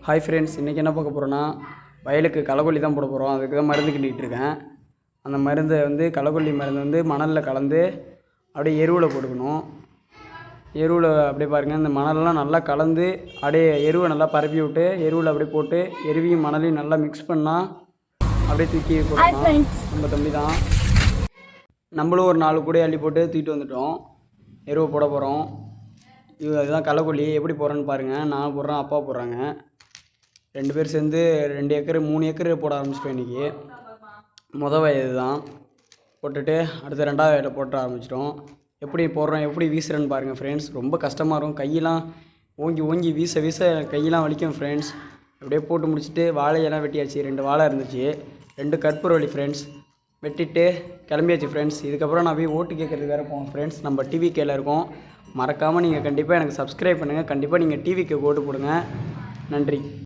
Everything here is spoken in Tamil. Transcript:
ஹாய் ஃப்ரெண்ட்ஸ், இன்றைக்கி என்ன பார்க்க போகிறோன்னா வயலுக்கு களைக்கொல்லி தான் போட போகிறோம். அதுக்கு தான் மருந்து கிண்டிகிட்டு இருக்கேன். அந்த மருந்தை வந்து களைக்கொல்லி மருந்து வந்து மணலில் கலந்து அப்படியே எருவில் போட்டுக்கணும். எருவில் அப்படியே பாருங்கள், இந்த மணலெலாம் நல்லா கலந்து அப்படியே எருவை நல்லா பரப்பி விட்டு எருவில் அப்படியே போட்டு எருவியும் மணலையும் நல்லா மிக்ஸ் பண்ணால் அப்படியே தூக்கி போடணும். நம்ம தம்பி தான், நம்மளும் ஒரு 4 கூடை அள்ளி போட்டு தூக்கிட்டு வந்துட்டோம். எருவை போட போகிறோம். அதுதான் களைக்கொல்லி. எப்படி போடுறேன்னு பாருங்கள். நான் போடுறேன், அப்பா போடுறாங்க. 2 பேர் சேர்ந்து 2 ஏக்கர் 3 ஏக்கர் போட ஆரம்பிச்சிட்டோம். இன்றைக்கி வயது தான் போட்டுட்டு அடுத்த 2வது வயலில் போட்டு ஆரம்பிச்சிட்டோம். எப்படி போடுறோம், எப்படி வீசுகிறேன்னு பாருங்கள் ஃப்ரெண்ட்ஸ். ரொம்ப கஷ்டமாக இருக்கும். கையெல்லாம் ஓங்கி ஓங்கி வீச வீச கையெல்லாம் வலிக்கும் ஃப்ரெண்ட்ஸ். அப்படியே போட்டு முடிச்சுட்டு வாழையெல்லாம் வெட்டியாச்சு. 2 வாழை இருந்துச்சு, 2 கற்பூரவள்ளி ஃப்ரெண்ட்ஸ் வெட்டிட்டு கிளம்பியாச்சு ஃப்ரெண்ட்ஸ். இதுக்கப்புறம் நான் போய் ஓட்டு கேட்குறது வேறு போவோம் ஃப்ரெண்ட்ஸ். நம்ம டிவிகேல இருக்கோம். மறக்காமல் நீங்கள் கண்டிப்பாக எனக்கு சப்ஸ்கிரைப் பண்ணுங்கள். கண்டிப்பாக நீங்கள் டிவிக்கு ஓட்டு போடுங்க. நன்றி.